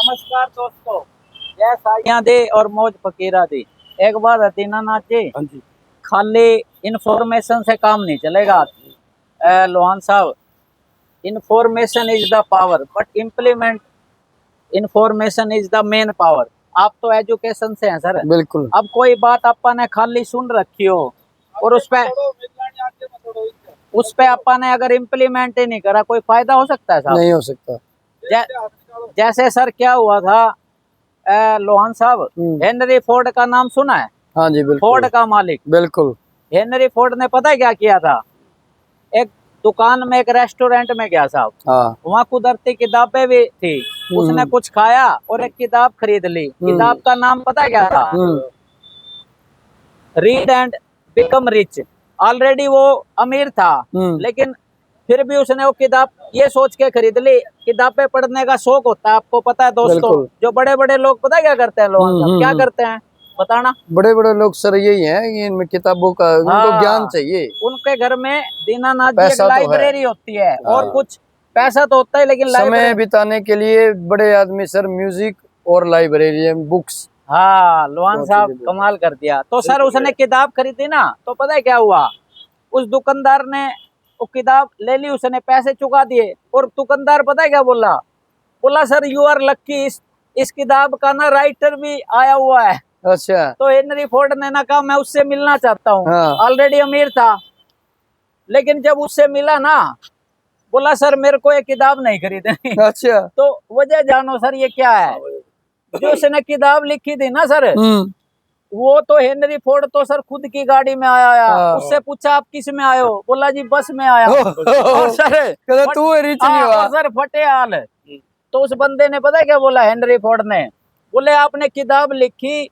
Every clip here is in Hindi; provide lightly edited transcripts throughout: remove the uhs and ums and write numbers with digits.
नमस्कार दोस्तों, जय साईं दे और मौज फकीरा दे। एक बात है दीनानाथ जी, खाली इंफॉर्मेशन से काम नहीं चलेगा। लोहान साहब, information is the power but implement information is the main power. आप तो एजुकेशन से हैं सर। बिल्कुल। अब कोई बात अपन ने खाली सुन रखी हो और उस पे अपन ने अगर इम्प्लीमेंट ही नहीं करा, कोई फायदा हो सकता है साहब? नहीं हो सकता। जैसे सर क्या हुआ था, लोहान साहब, हेनरी फोर्ड का नाम सुना है? हाँ जी बिल्कुल। फोर्ड का मालिक बिल्कुल। हेनरी फोर्ड ने पता है क्या किया था? एक दुकान में, एक रेस्टोरेंट में गया साहब। हाँ। वहाँ कुदरती किताबें भी थी। उसने कुछ खाया और एक किताब खरीद ली। किताब का नाम पता है क्या था? Read and become rich. Already वो अमीर था, लेकिन फिर भी उसने वो किताब ये सोच के खरीद ली। किताबें पढ़ने का शौक होता है, आपको पता है दोस्तों। जो बड़े बड़े लोग पता है क्या करते हैं? लोग क्या करते हैं बताना? बड़े बड़े लोग सर यही हैं, इनमें किताबों का उनको ज्ञान चाहिए। उनके घर में दीनानाथ जी एक लाइब्रेरी होती है और कुछ पैसा तो होता है, लेकिन समय बिताने के लिए बड़े आदमी सर म्यूजिक और लाइब्रेरी बुक्स। हाँ, लोहान साहब कमाल कर दिया। तो सर उसने किताब खरीदी ना, तो पता है क्या हुआ? उस दुकानदार ने वो किताब ले ली, उसने पैसे चुका दिए और दुकानदार पता है क्या बोला? बोला सर यू आर लक्की, इस किताब का ना राइटर भी आया हुआ है। अच्छा। तो हेनरी फोर्ड ने ना कहा मैं उससे मिलना चाहता हूँ। ऑलरेडी अमीर था, लेकिन जब उससे मिला ना, बोला सर मेरे को ये किताब नहीं खरीदनी। अच्छा। तो वजह जानो सर ये क्या है? जो उसने किताब लिखी थी ना सर, वो तो हेनरी फोर्ड तो सर खुद की गाड़ी में आया। उससे पूछा आप किस में आए हो? बोला जी बस में आया। और सर तू रिच नहीं हुआ सर फटे हाल। तो उस बंदे ने पता है क्या बोला हेनरी फोर्ड ने? बोले आपने किताब लिखी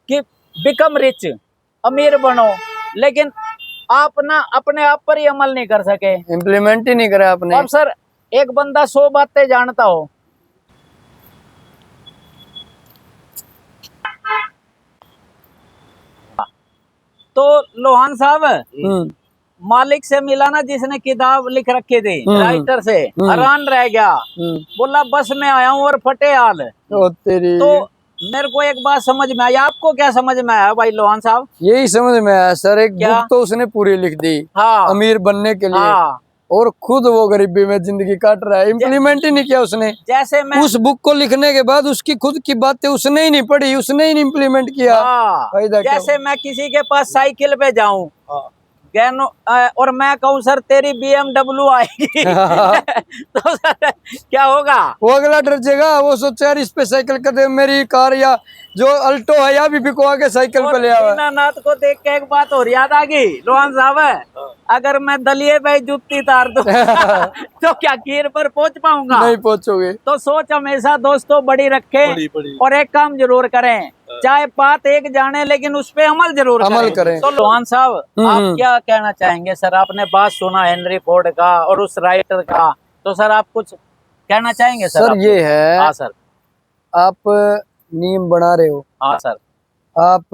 कि बिकम रिच, अमीर बनो, लेकिन आप ना अपने आप पर ही अमल नहीं कर सके, इम्प्लीमेंट ही नहीं करा आपने। अब सर एक बंदा 100 बातें जानता हो, तो लोहान साहब मालिक से मिला ना जिसने किताब लिख रखी थी, राइटर से हैरान रह गया। बोला बस में आया हूँ और फटे हाल। तो मेरे को एक बात समझ में आई, आपको क्या समझ में आया भाई लोहान साहब? यही समझ में आया सर, एक बुक तो उसने पूरी लिख दी अमीर बनने के लिए, और खुद वो गरीबी में जिंदगी काट रहा है। इम्प्लीमेंट ही नहीं किया उसने। जैसे मैं उस बुक को लिखने के बाद उसकी खुद की बातें उसने ही नहीं पढ़ी, उसने ही नहीं इम्प्लीमेंट किया। जैसे मैं किसी के पास साइकिल पे जाऊं और मैं कहूँ सर तेरी BMW आएगी तो सर क्या होगा? वो अगला डर जाएगा, वो सोचे यार इस पे साइकिल कर दे, मेरी कार या जो अल्टो है या भी बिकवा के साइकिल पे ले आवा। दीनानाथ को देख के एक बात और याद आ गई रोहन साहब, अगर मैं दलिये पे जुत्ती तार दूं तो क्या खीर पर पहुंच पाऊंगा? नहीं पहुंचोगे। तो सोच हमेशा दोस्तों बड़ी रखें और एक काम जरूर करें, चाहे बात एक जाने लेकिन उस पे अमल जरूर करें। तो लोहान साहब आप क्या कहना चाहेंगे? सर आपने बात सुना हेनरी फोर्ड का और उस राइटर का, तो सर आप कुछ कहना चाहेंगे? सर ये है, हाँ सर, आप नियम बना रहे हो। हाँ सर, आप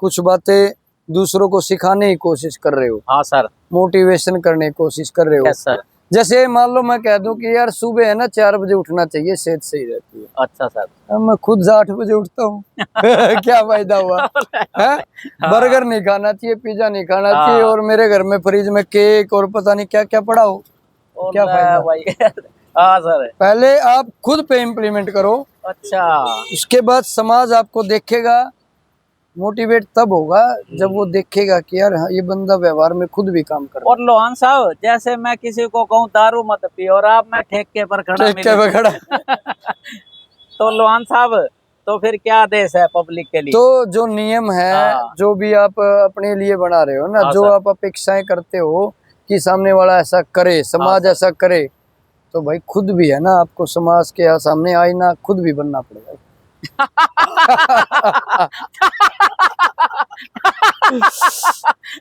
कुछ बातें दूसरों को सिखाने की कोशिश कर रहे हो। हाँ सर, मोटिवेशन करने की कोशिश कर रहे हो। Yes sir. जैसे मान लो मैं कह दूं कि यार सुबह है ना 4 बजे उठना चाहिए, सेहत सही रहती है। अच्छा सर। मैं खुद 8 बजे उठता हूँ क्या फायदा हुआ है? बर्गर नहीं खाना चाहिए, पिज्जा नहीं खाना चाहिए, और मेरे घर में फ्रिज में केक और पता नहीं क्या क्या पड़ा हो, क्या फायदा भाई? हाँ सर, पहले आप खुद पे इम्प्लीमेंट करो। अच्छा, उसके बाद समाज आपको देखेगा, मोटिवेट तब होगा जब वो देखेगा कि यार ये बंदा व्यवहार में खुद भी काम कर रहा है। और लोहान साहब जैसे मैं किसी को कहूँ दारू मत पी और आप मैं ठेके पर खड़ा तो लोहान साहब तो फिर क्या आदेश है पब्लिक के लिए? तो जो नियम है, जो भी आप अपने लिए बना रहे हो ना, जो आप अपेक्षाएं करते हो कि सामने वाला ऐसा करे, समाज ऐसा करे, तो भाई खुद भी है ना आपको समाज के सामने आईना खुद भी बनना पड़ेगा।